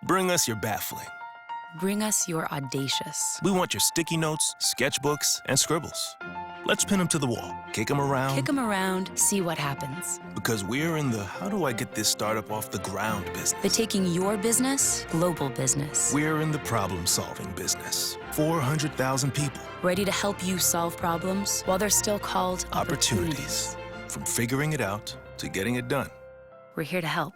Bring us your baffling. Bring us your audacious. We want your sticky notes, sketchbooks, and scribbles. Let's pin them to the wall, kick them around. Kick them around, see what happens. Because we're in the how do I get this startup off the ground business. The taking your business, global business. We're in the problem-solving business. 400,000 people. Ready to help you solve problems while they're still called opportunities. From figuring it out to getting it done. We're here to help.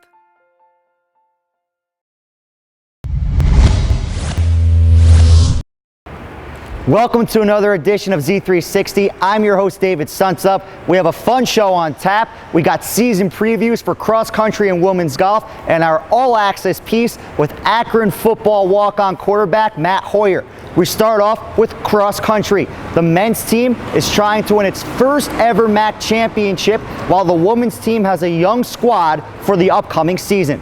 Welcome to another edition of Z360. I'm your host, David Sunsup. We have a fun show on tap. We got season previews for cross country and women's golf and our all-access piece with Akron football walk-on quarterback Matt Hoyer. We start off with cross country. The men's team is trying to win its first ever MAC championship, while the women's team has a young squad for the upcoming season.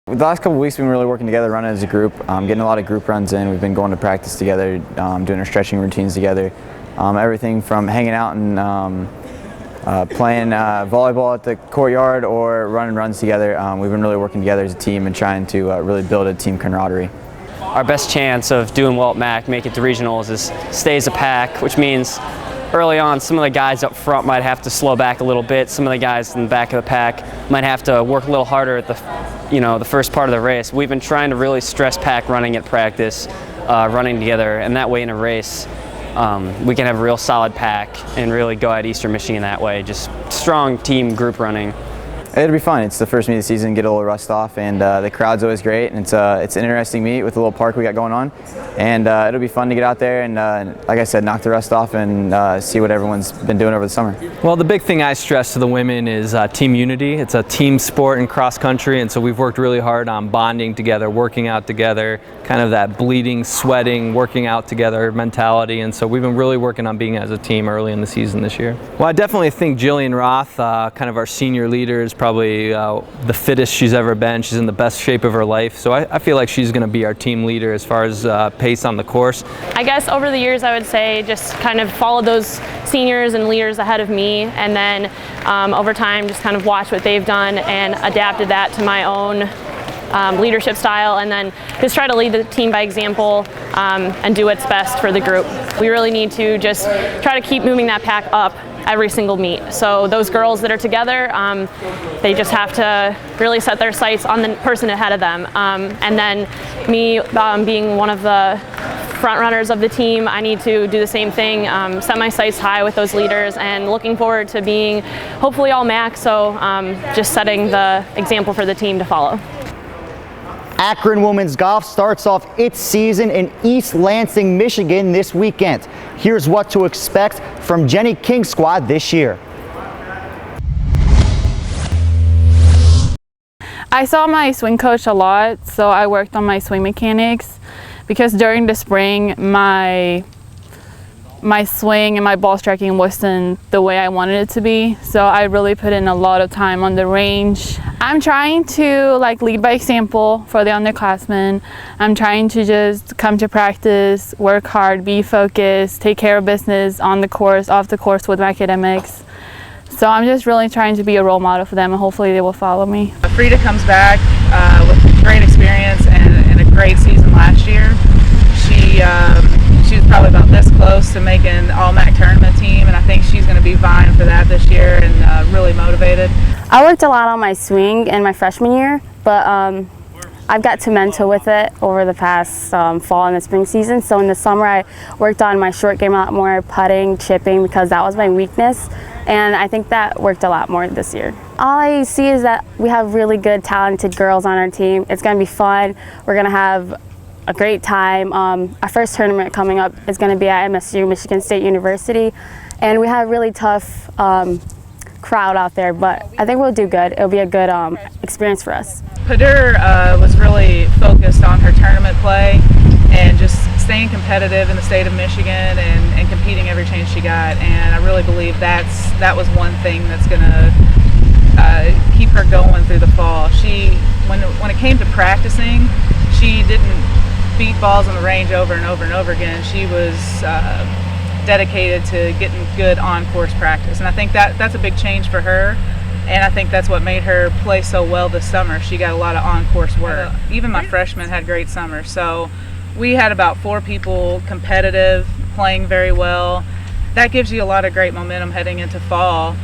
The last couple of weeks we've been really working together, running as a group, getting a lot of group runs in. We've been going to practice together, doing our stretching routines together. Everything from hanging out and playing volleyball at the courtyard or running runs together. We've been really working together as a team and trying to really build a team camaraderie. Our best chance of doing well at MAC, make it to regionals, is stay as a pack, which means early on some of the guys up front might have to slow back a little bit. Some of the guys in the back of the pack might have to work a little harder at the first part of the race. We've been trying to really stress pack running at practice, running together, and that way in a race we can have a real solid pack and really go at Eastern Michigan that way. Just strong team group running. It'll be fun. It's the first meet of the season, get a little rust off, and the crowd's always great. And it's an interesting meet with the little park we got going on. And it'll be fun to get out there and, like I said, knock the rust off and see what everyone's been doing over the summer. Well, the big thing I stress to the women is team unity. It's a team sport in cross country, and so we've worked really hard on bonding together, working out together, kind of that bleeding, sweating, working out together mentality. And so we've been really working on being as a team early in the season this year. Well, I definitely think Jillian Roth, kind of our senior leader, is probably the fittest she's ever been. She's in the best shape of her life. So I feel like she's going to be our team leader as far as pace on the course. I guess over the years I would say just kind of follow those seniors and leaders ahead of me, and then over time just kind of watch what they've done and adapted that to my own leadership style, and then just try to lead the team by example and do what's best for the group. We really need to just try to keep moving that pack up every single meet. So those girls that are together, they just have to really set their sights on the person ahead of them. And then me being one of the front runners of the team, I need to do the same thing, set my sights high with those leaders, and looking forward to being hopefully all MAC, so just setting the example for the team to follow. Akron Women's Golf starts off its season in East Lansing, Michigan this weekend. Here's what to expect from Jenny King's squad this year. I saw my swing coach a lot, so I worked on my swing mechanics, because during the spring my swing and my ball striking wasn't the way I wanted it to be, so I really put in a lot of time on the range. I'm trying to lead by example for the underclassmen. I'm trying to just come to practice, work hard, be focused, take care of business on the course, off the course with my academics. So I'm just really trying to be a role model for them, and hopefully they will follow me. Frida comes back with great experience and a great season last year. She was probably about this close to making all-MAC tournament team, and I think she's going to be vying for that this year and really motivated. I worked a lot on my swing in my freshman year, but I've got to mentor with it over the past fall and the spring season. So in the summer I worked on my short game a lot more, putting, chipping, because that was my weakness, and I think that worked a lot more this year. All I see is that we have really good, talented girls on our team. It's going to be fun. We're going to have a great time. Our first tournament coming up is going to be at MSU, Michigan State University, and we have a really tough crowd out there, but I think we'll do good. It'll be a good experience for us. Padur was really focused on her tournament play and just staying competitive in the state of Michigan and competing every chance she got, and I really believe that was one thing that's going to keep her going through the fall. When it came to practicing, she didn't beat balls on the range over and over and over again. She was dedicated to getting good on-course practice, and I think that's a big change for her. And I think that's what made her play so well this summer. She got a lot of on-course work. Even my freshmen had great summers. So we had about 4 people competitive, playing very well. That gives you a lot of great momentum heading into fall.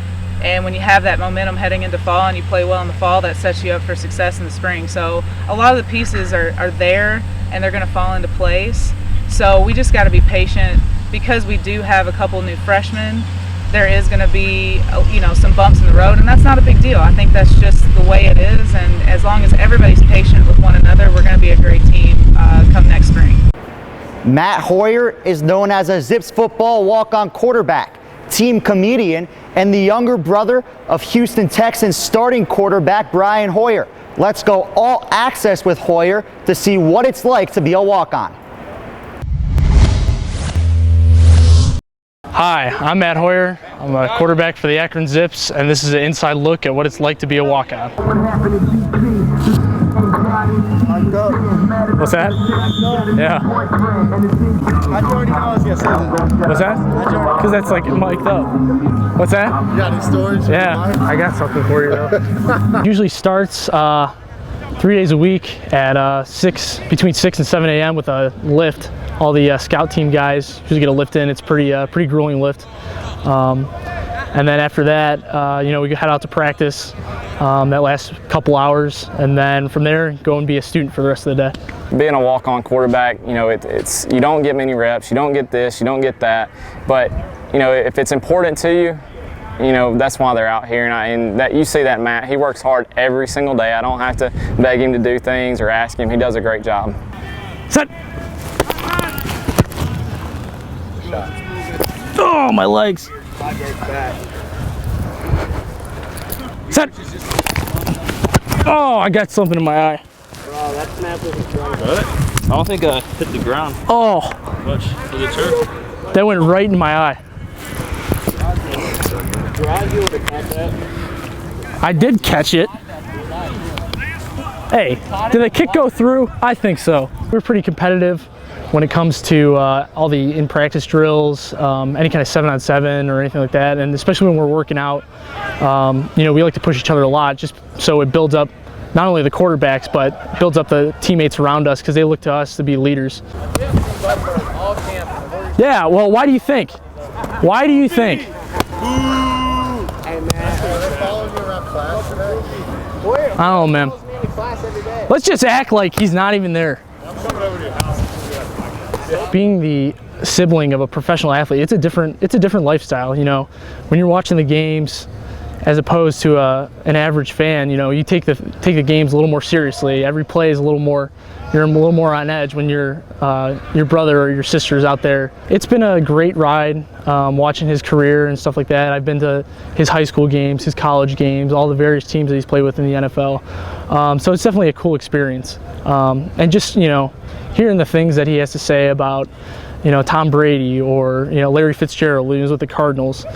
And when you have that momentum heading into fall and you play well in the fall, that sets you up for success in the spring. So a lot of the pieces are there and they're going to fall into place. So we just got to be patient. Because we do have a couple new freshmen, there is going to be, some bumps in the road, and that's not a big deal. I think that's just the way it is, and as long as everybody's patient with one another, we're going to be a great team come next spring. Matt Hoyer is known as a Zips football walk-on quarterback, team comedian, and the younger brother of Houston Texans starting quarterback Brian Hoyer. Let's go all access with Hoyer to see what it's like to be a walk-on. Hi, I'm Matt Hoyer. I'm a quarterback for the Akron Zips, and this is an inside look at what it's like to be a walk-on. What's that? Yeah. How'd you already know I was going to say that? What's that? Because that's like mic'd up. What's that? You got any stories? Yeah, I got something for you though. Usually starts 3 days a week at between 6 and 7 a.m. with a lift. All the scout team guys usually get a lift in. It's pretty grueling lift. And then after that, we head out to practice. That lasts a couple hours, and then from there, go and be a student for the rest of the day. Being a walk-on quarterback, it's you don't get many reps, you don't get this, you don't get that. But if it's important to you, that's why they're out here. And that you see that Matt, he works hard every single day. I don't have to beg him to do things or ask him. He does a great job. Set. Oh, my legs. Set. Oh, I got something in my eye. Bro, that snap was incredible. I don't think I hit the ground. Oh. Much. Was it turf? That went right in my eye. I did catch it. Hey, did the kick go through? I think so. We're pretty competitive when it comes to all the in-practice drills, any kind of 7-on-7 or anything like that, and especially when we're working out, we like to push each other a lot just so it builds up not only the quarterbacks, but builds up the teammates around us because they look to us to be leaders. Yeah, well, why do you think? Why do you think? I don't know, man. Let's just act like he's not even there. Being the sibling of a professional athlete, it's a different lifestyle. When you're watching the games, as opposed to an average fan, you take the games a little more seriously. Every play is you're a little more on edge when your brother or your sister's out there. It's been a great ride watching his career and stuff like that. I've been to his high school games, his college games, all the various teams that he's played with in the NFL. So it's definitely a cool experience. And just hearing the things that he has to say about Tom Brady or Larry Fitzgerald when he was with the Cardinals,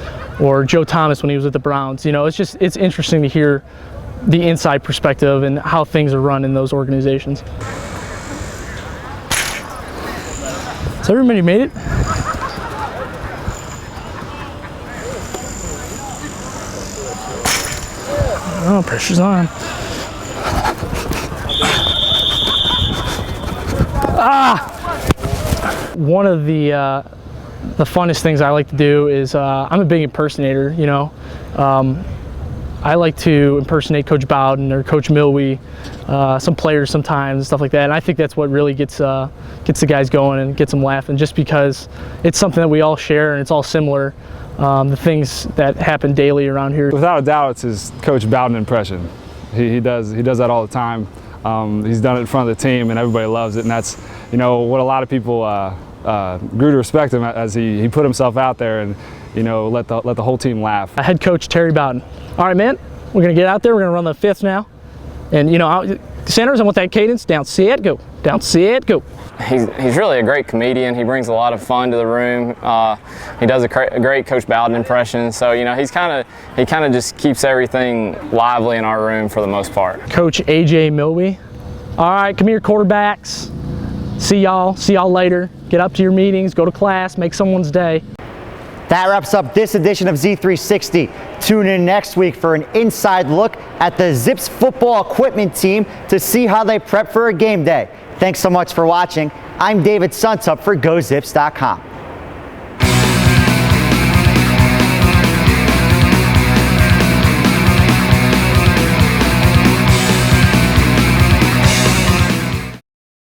or Joe Thomas when he was with the Browns. It's interesting to hear the inside perspective and how things are run in those organizations. So everybody made it? Oh, pressure's on. One of the funnest things I like to do is I'm a big impersonator. I like to impersonate Coach Bowden or Coach Milwee, some players sometimes and stuff like that. And I think that's what really gets the guys going and gets them laughing, just because it's something that we all share and it's all similar. The things that happen daily around here. Without a doubt, it's his Coach Bowden impression. He does that all the time. He's done it in front of the team, and everybody loves it. And that's what a lot of people grew to respect him as he put himself out there and let the whole team laugh. Head coach Terry Bowden. All right, man, we're gonna get out there. We're gonna run the fifth now, and centers. I want that cadence. Down, set, go. Down, set, go. He's really a great comedian. He brings a lot of fun to the room. He does a great Coach Bowden impression. So he kind of just keeps everything lively in our room for the most part. Coach AJ Milwee. All right, come here, quarterbacks. See y'all later. Get up to your meetings, go to class, make someone's day. That wraps up this edition of Z360. Tune in next week for an inside look at the Zips football equipment team to see how they prep for a game day. Thanks so much for watching. I'm David Suntup for GoZips.com.